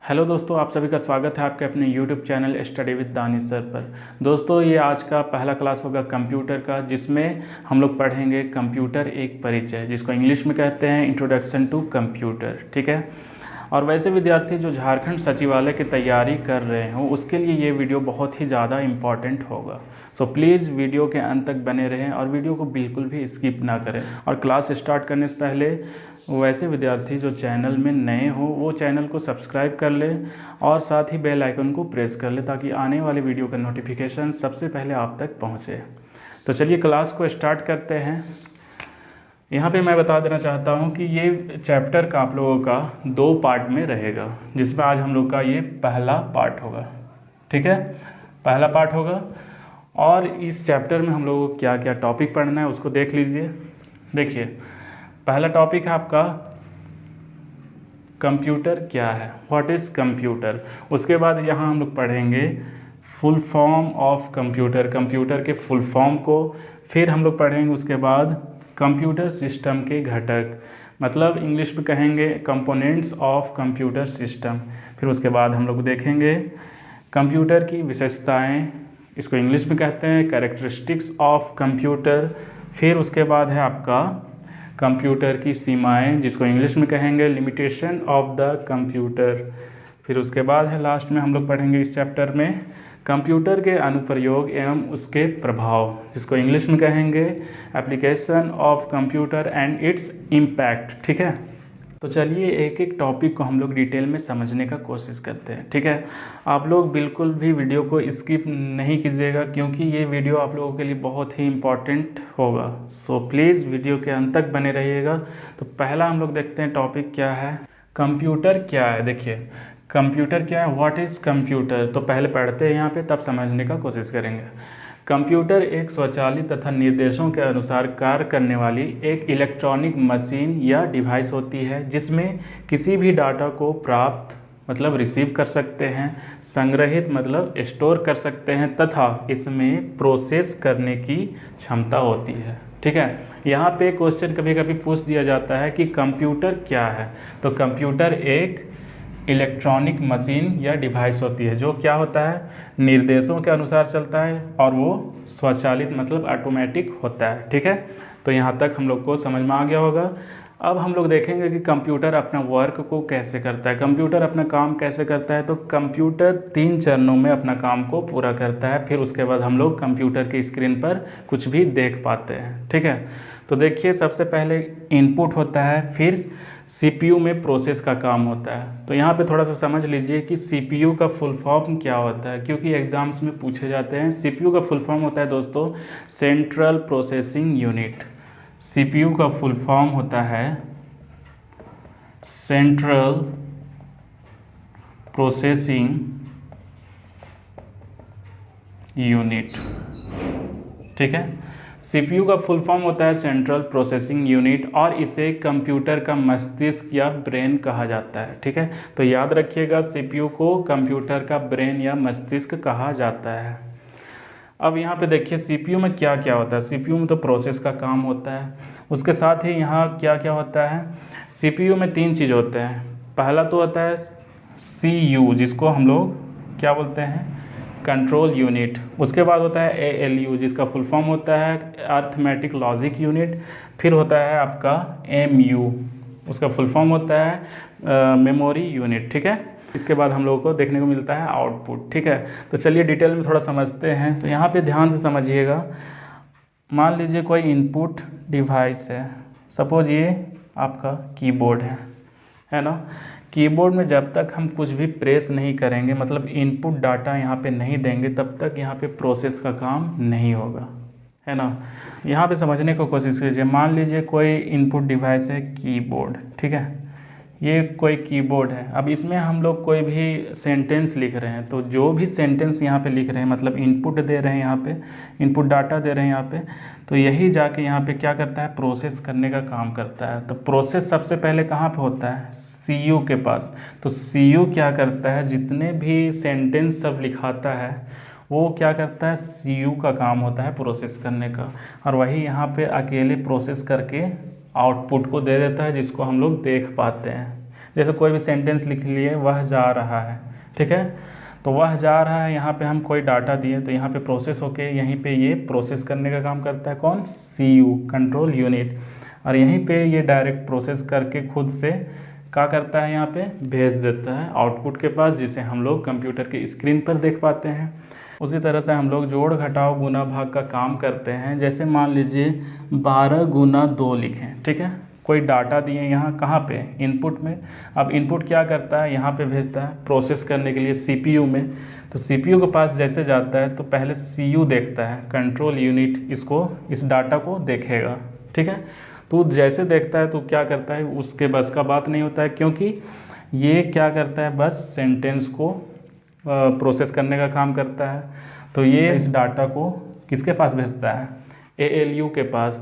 Hello दोस्तों, आप सभी का स्वागत है आपके अपने YouTube channel study with Danish sir पर। दोस्तों, ये आज का पहला क्लास होगा कंप्यूटर का, जिसमें हम लोग पढ़ेंगे कंप्यूटर एक परिचय, जिसको इंग्लिश में कहते हैं इंट्रोडक्शन टू कंप्यूटर। ठीक है। और वैसे विद्यार्थी जो झारखंड सचिवालय की तैयारी कर रहे हो, उसके लिए ये वीडियो बहुत ही ज़्यादा इम्पॉर्टेंट होगा। सो प्लीज़ वीडियो के अंत तक बने रहें और वीडियो को बिल्कुल भी स्किप ना करें। और क्लास स्टार्ट करने से पहले वैसे विद्यार्थी जो चैनल में नए हो, वो चैनल को सब्सक्राइब कर ले और साथ ही बेल आइकन को प्रेस कर ले, ताकि आने वाले वीडियो का नोटिफिकेशन सबसे पहले आप तक पहुँचे। तो चलिए क्लास को स्टार्ट करते हैं। यहाँ पे मैं बता देना चाहता हूँ कि ये चैप्टर का आप लोगों का 2 पार्ट में रहेगा, जिसमें आज हम लोग का ये पहला पार्ट होगा। ठीक है, पहला पार्ट होगा। और इस चैप्टर में हम लोगों को क्या क्या टॉपिक पढ़ना है उसको देख लीजिए। देखिए, पहला टॉपिक है आपका कंप्यूटर क्या है, व्हाट इज़ कंप्यूटर। उसके बाद यहाँ हम लोग पढ़ेंगे full form of computer, computer के फुल फॉर्म को। फिर हम लोग पढ़ेंगे उसके बाद कंप्यूटर सिस्टम के घटक, मतलब इंग्लिश में कहेंगे कंपोनेंट्स ऑफ कंप्यूटर सिस्टम। फिर उसके बाद हम लोग देखेंगे कंप्यूटर की विशेषताएं, इसको इंग्लिश में कहते हैं कैरेक्टरिस्टिक्स ऑफ कंप्यूटर। फिर उसके बाद है आपका कंप्यूटर की सीमाएं, जिसको इंग्लिश में कहेंगे लिमिटेशन ऑफ द कंप्यूटर। फिर उसके बाद है लास्ट में हम लोग पढ़ेंगे इस चैप्टर में कंप्यूटर के अनुप्रयोग एवं उसके प्रभाव, जिसको इंग्लिश में कहेंगे application of computer and its impact. ठीक है, तो चलिए एक एक टॉपिक को हम लोग डिटेल में समझने का कोशिश करते हैं। ठीक है, आप लोग बिल्कुल भी वीडियो को स्किप नहीं कीजिएगा, क्योंकि ये वीडियो आप लोगों के लिए बहुत ही इम्पॉर्टेंट होगा। सो प्लीज़ वीडियो के अंत तक बने रहिएगा। तो पहला हम लोग देखते हैं टॉपिक क्या है, कंप्यूटर क्या है। देखिए, कंप्यूटर क्या है, व्हाट इज़ कंप्यूटर। तो पहले पढ़ते हैं यहाँ पे, तब समझने का कोशिश करेंगे। कंप्यूटर एक स्वचालित तथा निर्देशों के अनुसार कार्य करने वाली एक इलेक्ट्रॉनिक मशीन या डिवाइस होती है, जिसमें किसी भी डाटा को प्राप्त मतलब रिसीव कर सकते हैं, संग्रहित मतलब स्टोर कर सकते हैं, तथा इसमें प्रोसेस करने की क्षमता होती है। ठीक है, यहाँ पे क्वेश्चन कभी कभी पूछ दिया जाता है कि कंप्यूटर क्या है। तो कंप्यूटर एक इलेक्ट्रॉनिक मशीन या डिवाइस होती है जो क्या होता है, निर्देशों के अनुसार चलता है और वो स्वचालित मतलब ऑटोमेटिक होता है। ठीक है, तो यहाँ तक हम लोग को समझ में आ गया होगा। अब हम लोग देखेंगे कि कंप्यूटर अपना वर्क को कैसे करता है, कंप्यूटर अपना काम कैसे करता है। तो कंप्यूटर 3 चरणों में अपना काम को पूरा करता है। फिर उसके बाद हम लोग कंप्यूटर की स्क्रीन पर कुछ भी देख पाते हैं। ठीक है, तो देखिए, सबसे पहले इनपुट होता है, फिर CPU में प्रोसेस का काम होता है। तो यहाँ पे थोड़ा सा समझ लीजिए कि CPU का फुल फॉर्म क्या होता है, क्योंकि एग्जाम्स में पूछे जाते हैं। CPU का फुल फॉर्म होता है दोस्तों सेंट्रल प्रोसेसिंग यूनिट। CPU का फुल फॉर्म होता है सेंट्रल प्रोसेसिंग यूनिट। ठीक है, CPU का फुल फॉर्म होता है सेंट्रल प्रोसेसिंग यूनिट, और इसे कंप्यूटर का मस्तिष्क या ब्रेन कहा जाता है। ठीक है, तो याद रखिएगा CPU को कंप्यूटर का ब्रेन या मस्तिष्क कहा जाता है। अब यहाँ पे देखिए CPU में क्या क्या होता है। CPU में तो प्रोसेस का काम होता है, उसके साथ ही यहाँ क्या क्या होता है। CPU में 3 चीज़ होते हैं। पहला तो होता है CU, जिसको हम लोग क्या बोलते हैं, कंट्रोल यूनिट। उसके बाद होता है ALU, जिसका फुल फॉर्म होता है अर्थमेटिक लॉजिक यूनिट। फिर होता है आपका MU, उसका फुल फॉर्म होता है मेमोरी यूनिट। ठीक है, इसके बाद हम लोगों को देखने को मिलता है आउटपुट। ठीक है, तो चलिए डिटेल में थोड़ा समझते हैं। तो यहाँ पे ध्यान से समझिएगा। मान लीजिए कोई इनपुट डिवाइस है, सपोज ये आपका कीबोर्ड है ना। कीबोर्ड में जब तक हम कुछ भी प्रेस नहीं करेंगे, मतलब इनपुट डाटा यहाँ पे नहीं देंगे, तब तक यहाँ पे प्रोसेस का काम नहीं होगा, है ना। यहाँ पे समझने की कोशिश कीजिए। मान लीजिए कोई इनपुट डिवाइस है कीबोर्ड। ठीक है, ये कोई कीबोर्ड है। अब इसमें हम लोग कोई भी सेंटेंस लिख रहे हैं, तो जो भी सेंटेंस यहाँ पे लिख रहे हैं, मतलब इनपुट दे रहे हैं, यहाँ पे इनपुट डाटा दे रहे हैं यहाँ पे, तो यही जाके यहाँ पे क्या करता है, प्रोसेस करने का काम करता है। तो प्रोसेस सबसे पहले कहाँ पे होता है, CPU के पास। तो CPU क्या करता है, जितने भी सेंटेंस सब लिखाता है वो क्या करता है, CPU का काम होता है प्रोसेस करने का, और वही यहाँ पे अकेले प्रोसेस करके आउटपुट को दे देता है, जिसको हम लोग देख पाते हैं। जैसे कोई भी सेंटेंस लिख लिए, वह जा रहा है, ठीक है, तो वह जा रहा है, यहाँ पे हम कोई डाटा दिए तो यहाँ पे प्रोसेस होके यहीं पे ये प्रोसेस करने का काम करता है कौन, CU कंट्रोल यूनिट, और यहीं पे ये डायरेक्ट प्रोसेस करके खुद से क्या करता है, यहाँ पे भेज देता है आउटपुट के पास, जिसे हम लोग कंप्यूटर के स्क्रीन पर देख पाते हैं। उसी तरह से हम लोग जोड़ घटाव गुना भाग का काम करते हैं। जैसे मान लीजिए 12 गुना 2 लिखें, ठीक है, कोई डाटा दिए यहाँ कहाँ पे, इनपुट में। अब इनपुट क्या करता है, यहाँ पे भेजता है प्रोसेस करने के लिए CPU में। तो CPU के पास जैसे जाता है तो पहले CU देखता है, कंट्रोल यूनिट, इसको इस डाटा को देखेगा, ठीक है। तो जैसे देखता है तो क्या करता है, उसके बस का बात नहीं होता है, क्योंकि ये क्या करता है, बस सेंटेंस को प्रोसेस करने का काम करता है। तो ये इस डाटा को किसके पास भेजता है, ALU के पास।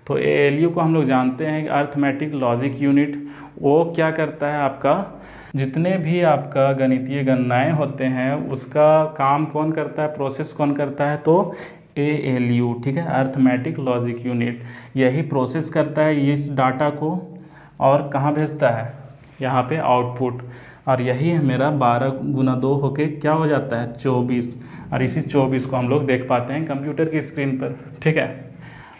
तो ALU को हम लोग जानते हैं अर्थमेटिक लॉजिक यूनिट। वो क्या करता है, आपका जितने भी आपका गणितीय गणनाएं होते हैं उसका काम कौन करता है, प्रोसेस कौन करता है, तो ALU, ठीक है, अर्थमेटिक लॉजिक यूनिट। यही प्रोसेस करता है इस डाटा को और कहाँ भेजता है, यहाँ पे आउटपुट। और यही है मेरा 12 गुना 2 होके क्या हो जाता है, 24, और इसी 24 को हम लोग देख पाते हैं कंप्यूटर की स्क्रीन पर, ठीक है।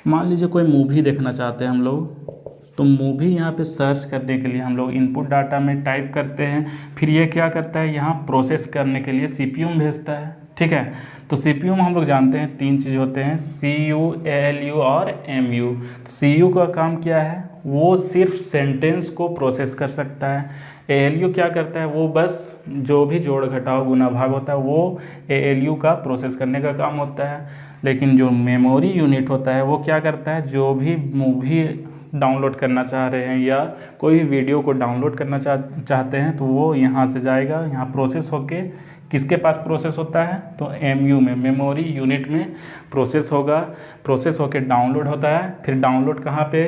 मान लीजिए कोई मूवी देखना चाहते हैं हम लोग, तो मूवी यहाँ पे सर्च करने के लिए हम लोग इनपुट डाटा में टाइप करते हैं, फिर ये क्या करता है, यहाँ प्रोसेस करने के लिए CPU में भेजता है, ठीक है। तो CPU में हम लोग जानते हैं 3 चीज़ होते हैं, CU, ALU और MU। तो CU का काम क्या है, वो सिर्फ सेंटेंस को प्रोसेस कर सकता है। ALU क्या करता है, वो बस जो भी जोड़ घटाव गुना भाग होता है वो ALU का प्रोसेस करने का काम होता है। लेकिन जो मेमोरी यूनिट होता है वो क्या करता है, जो भी मूवी डाउनलोड करना चाह रहे हैं या कोई भी वीडियो को डाउनलोड करना चाहते हैं तो वो यहाँ से जाएगा, यहाँ प्रोसेस होके किसके पास प्रोसेस होता है, तो MU में, मेमोरी यूनिट में प्रोसेस होगा। प्रोसेस होके डाउनलोड होता है, फिर डाउनलोड कहाँ पे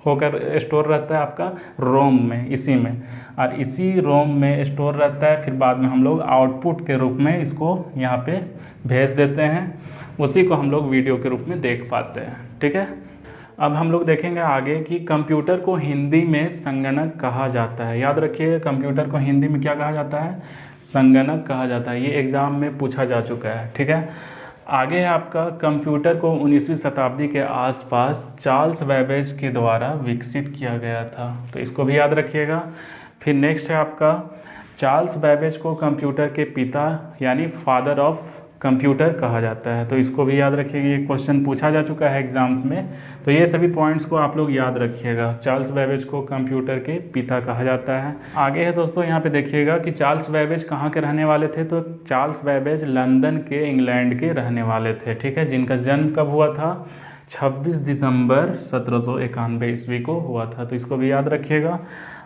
होकर स्टोर रहता है, आपका रोम में, इसी में, और इसी रोम में स्टोर रहता है। फिर बाद में हम लोग आउटपुट के रूप में इसको यहाँ पे भेज देते हैं, उसी को हम लोग वीडियो के रूप में देख पाते हैं, ठीक है। अब हम लोग देखेंगे आगे कि कंप्यूटर को हिंदी में संगणक कहा जाता है। याद रखिए, कंप्यूटर को हिंदी में क्या कहा जाता है, संगणक कहा जाता है। ये एग्ज़ाम में पूछा जा चुका है, ठीक है। आगे है आपका, कंप्यूटर को 19वीं शताब्दी के आसपास चार्ल्स बैबेज के द्वारा विकसित किया गया था, तो इसको भी याद रखिएगा। फिर नेक्स्ट है आपका, चार्ल्स बैबेज को कंप्यूटर के पिता यानी फादर ऑफ कंप्यूटर कहा जाता है, तो इसको भी याद रखिएगा, ये क्वेश्चन पूछा जा चुका है एग्जाम्स में। तो ये सभी पॉइंट्स को आप लोग याद रखिएगा, चार्ल्स बैबेज को कंप्यूटर के पिता कहा जाता है। आगे है दोस्तों, यहाँ पे देखिएगा कि चार्ल्स बैबेज कहाँ के रहने वाले थे, तो चार्ल्स बैबेज लंदन के, इंग्लैंड के रहने वाले थे, ठीक है, जिनका जन्म कब हुआ था, 26 दिसंबर 1791 ईस्वी को हुआ था, तो इसको भी याद रखिएगा।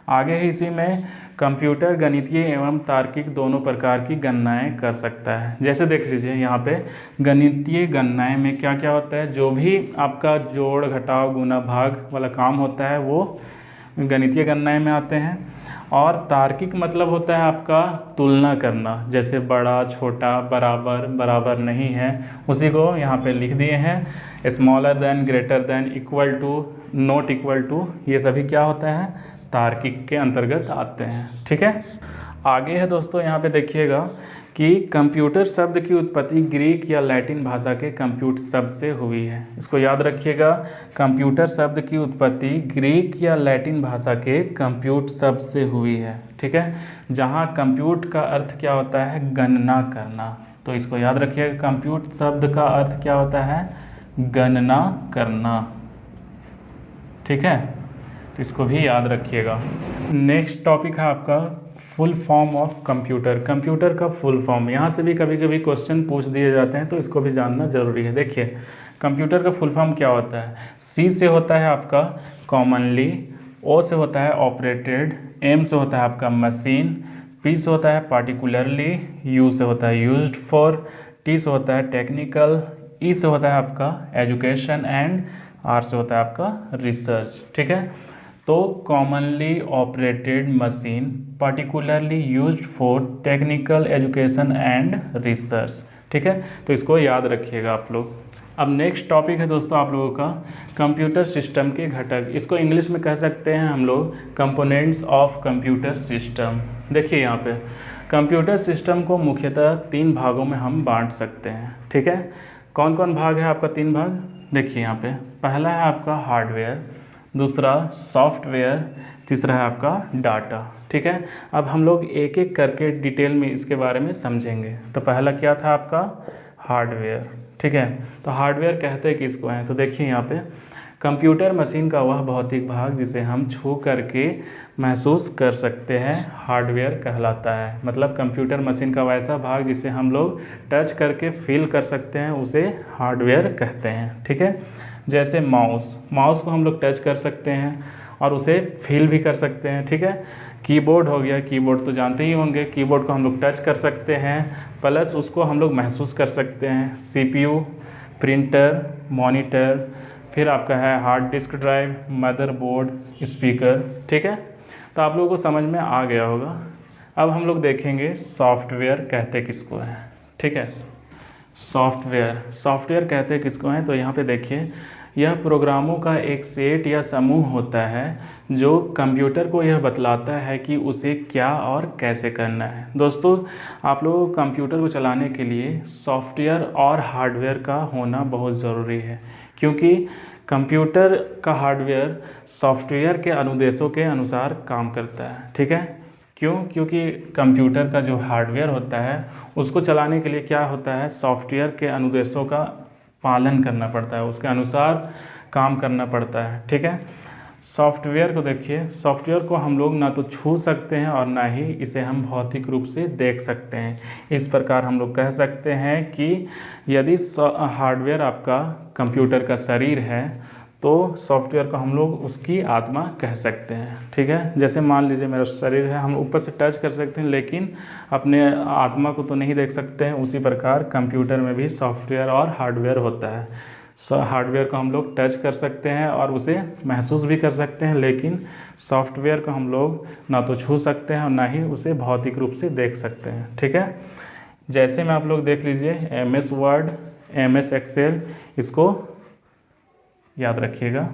आगे है इसी में, कंप्यूटर गणितीय एवं तार्किक दोनों प्रकार की गणनाएं कर सकता है। जैसे देख लीजिए यहाँ पे, गणितीय गणनाएं में क्या क्या होता है, जो भी आपका जोड़ घटाव गुना भाग वाला काम होता है वो गणितीय गणनाएं में आते हैं। और तार्किक मतलब होता है आपका तुलना करना, जैसे बड़ा, छोटा, बराबर, बराबर नहीं है, उसी को यहाँ पे लिख दिए हैं, smaller than, greater than, equal to, not equal to, ये सभी क्या होता है, तार्किक के अंतर्गत आते हैं, ठीक है। आगे है दोस्तों, यहाँ पे देखिएगा कि कंप्यूटर शब्द की उत्पत्ति ग्रीक या लैटिन भाषा के कंप्यूट शब्द से हुई है। इसको याद रखिएगा, कंप्यूटर शब्द की उत्पत्ति ग्रीक या लैटिन भाषा के कंप्यूट शब्द से हुई है, ठीक है, जहाँ कंप्यूट का अर्थ क्या होता है, गणना करना। तो इसको याद रखिएगा, कंप्यूट शब्द का अर्थ क्या होता है, गणना करना, ठीक है, तो इसको भी याद रखिएगा। नेक्स्ट टॉपिक है आपका full form of computer. Computer का फुल फॉर्म, यहाँ से भी कभी कभी क्वेश्चन पूछ दिए जाते हैं, तो इसको भी जानना जरूरी है। देखिए, कंप्यूटर का फुल फॉर्म क्या होता है, C से होता है आपका कॉमनली, O से होता है ऑपरेटेड, M से होता है आपका मशीन, P से होता है पार्टिकुलरली, U से होता है यूज्ड फॉर, T से होता है टेक्निकल, E से होता है आपका एजुकेशन एंड R से होता है आपका रिसर्च, ठीक है। तो commonly operated machine, particularly used for technical education and research, ठीक है, तो इसको याद रखिएगा आप लोग। अब नेक्स्ट टॉपिक है दोस्तों आप लोगों का कंप्यूटर सिस्टम के घटक। इसको इंग्लिश में कह सकते हैं हम लोग कंपोनेंट्स ऑफ कंप्यूटर सिस्टम। देखिए यहाँ पे कंप्यूटर सिस्टम को मुख्यतः 3 भागों में हम बांट सकते हैं, ठीक है। कौन कौन भाग है आपका? 3 भाग। देखिए यहाँ पे पहला है आपका हार्डवेयर, दूसरा सॉफ्टवेयर, तीसरा है आपका डाटा, ठीक है। अब हम लोग एक एक करके डिटेल में इसके बारे में समझेंगे। तो पहला क्या था आपका? हार्डवेयर, ठीक है। तो हार्डवेयर कहते किसको हैं? तो देखिए यहाँ पे कंप्यूटर मशीन का वह भौतिक भाग जिसे हम छू करके महसूस कर सकते हैं हार्डवेयर कहलाता है। मतलब कंप्यूटर मशीन का वैसा भाग जिसे हम लोग टच करके फील कर सकते हैं उसे हार्डवेयर कहते हैं, ठीक है। जैसे माउस को हम लोग टच कर सकते हैं और उसे फील भी कर सकते हैं, ठीक है। कीबोर्ड हो गया, कीबोर्ड तो जानते ही होंगे, कीबोर्ड को हम लोग टच कर सकते हैं प्लस उसको हम लोग महसूस कर सकते हैं। सीपीयू, प्रिंटर, मॉनिटर, फिर आपका है hard disk drive, motherboard, speaker, ठीक है। तो आप लोगों को समझ में आ गया होगा। अब हम लोग देखेंगे सॉफ्टवेयर कहते किसको है, ठीक है। सॉफ्टवेयर कहते किसको हैं? तो यहाँ पे देखिए यह प्रोग्रामों का एक सेट या समूह होता है जो कंप्यूटर को यह बतलाता है कि उसे क्या और कैसे करना है। दोस्तों आप लोगों को कंप्यूटर को चलाने के लिए सॉफ्टवेयर और हार्डवेयर का होना बहुत ज़रूरी है, क्योंकि कंप्यूटर का हार्डवेयर सॉफ्टवेयर के अनुदेशों के अनुसार काम करता है, ठीक है। क्यों? क्योंकि कंप्यूटर का जो हार्डवेयर होता है उसको चलाने के लिए क्या होता है, सॉफ्टवेयर के अनुदेशों का पालन करना पड़ता है, उसके अनुसार काम करना पड़ता है, ठीक है। सॉफ्टवेयर को देखिए, सॉफ्टवेयर को हम लोग ना तो छू सकते हैं और ना ही इसे हम भौतिक रूप से देख सकते हैं। इस प्रकार हम लोग कह सकते हैं कि यदि हार्डवेयर आपका कंप्यूटर का शरीर है तो सॉफ्टवेयर को हम लोग उसकी आत्मा कह सकते हैं, ठीक है। जैसे मान लीजिए मेरा शरीर है, हम ऊपर से टच कर सकते हैं लेकिन अपने आत्मा को तो नहीं देख सकते हैं। उसी प्रकार कंप्यूटर में भी सॉफ्टवेयर और हार्डवेयर होता है। हार्डवेयर को हम लोग टच कर सकते हैं और उसे महसूस भी कर सकते हैं, लेकिन सॉफ्टवेयर को हम लोग ना तो छू सकते हैं और ना ही उसे भौतिक रूप से देख सकते हैं, ठीक है। जैसे में आप लोग देख लीजिए MS वर्ड, MS एक्सेल, इसको याद रखिएगा,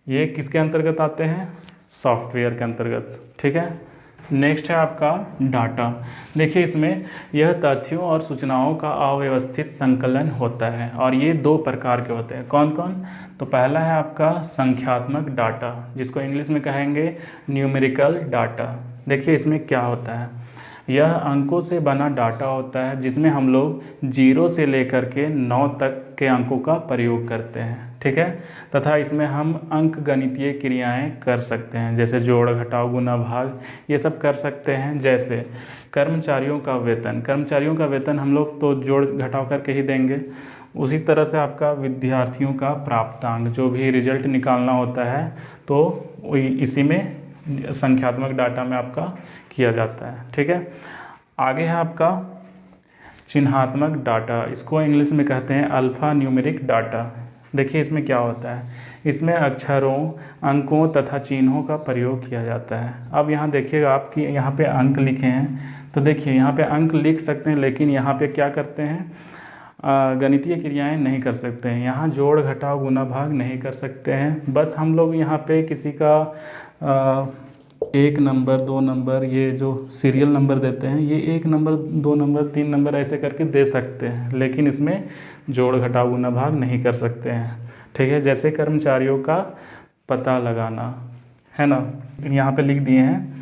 ये किसके अंतर्गत आते हैं? सॉफ्टवेयर के अंतर्गत, ठीक है। नेक्स्ट है आपका डाटा। देखिए इसमें यह तथ्यों और सूचनाओं का अव्यवस्थित संकलन होता है और ये 2 प्रकार के होते हैं। कौन कौन? तो पहला है आपका संख्यात्मक डाटा, जिसको इंग्लिश में कहेंगे न्यूमेरिकल डाटा। देखिए इसमें क्या होता है, यह अंकों से बना डाटा होता है जिसमें हम लोग 0 से लेकर के 9 तक के अंकों का प्रयोग करते हैं, ठीक है। तथा इसमें हम अंक गणितीय क्रियाएं कर सकते हैं, जैसे जोड़, घटाव, गुना, भाग, ये सब कर सकते हैं। जैसे कर्मचारियों का वेतन हम लोग तो जोड़ घटाव करके ही देंगे। उसी तरह से आपका विद्यार्थियों का प्राप्तांक, जो भी रिजल्ट निकालना होता है तो इसी में संख्यात्मक डाटा में आपका किया जाता है, ठीक है। आगे है आपका चिन्हात्मक डाटा, इसको इंग्लिश में कहते हैं अल्फ़ा न्यूमेरिक डाटा। देखिए इसमें क्या होता है, इसमें अक्षरों, अंकों तथा चिन्हों का प्रयोग किया जाता है। अब यहाँ देखिएगा आपकी यहाँ पे अंक लिखे हैं, तो देखिए यहाँ पे अंक लिख सकते हैं लेकिन यहाँ पे क्या करते हैं, गणितीय क्रियाएं नहीं कर सकते हैं। यहाँ जोड़, घटाव, गुना, भाग नहीं कर सकते हैं। बस हम लोग यहाँ पे किसी का 1 नंबर, 2 नंबर, ये जो सीरियल नंबर देते हैं, ये 1 नंबर, 2 नंबर, 3 नंबर ऐसे करके दे सकते हैं, लेकिन इसमें जोड़, घटाव, गुना, भाग नहीं कर सकते हैं, ठीक है। जैसे कर्मचारियों का पता लगाना है ना, यहाँ पे लिख दिए हैं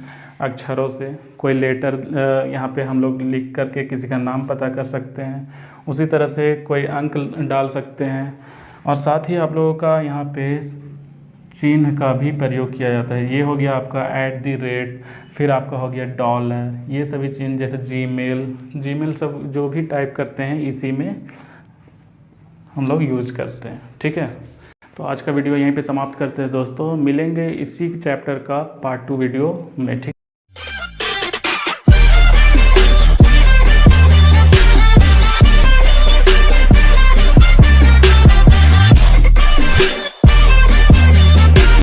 अक्षरों से। कोई लेटर यहाँ पे हम लोग लिख करके किसी का नाम पता कर सकते हैं। उसी तरह से कोई अंक डाल सकते हैं। और साथ ही आप लोगों का यहाँ पे चिन्ह का भी प्रयोग किया जाता है। ये हो गया आपका @, फिर आपका हो गया $, ये सभी चिन्ह, जैसे जीमेल सब जो भी टाइप करते हैं इसी में हम लोग यूज़ करते हैं, ठीक है। तो आज का वीडियो यहीं पे समाप्त करते हैं दोस्तों। मिलेंगे इसी चैप्टर का पार्ट 2 वीडियो में, ठीक।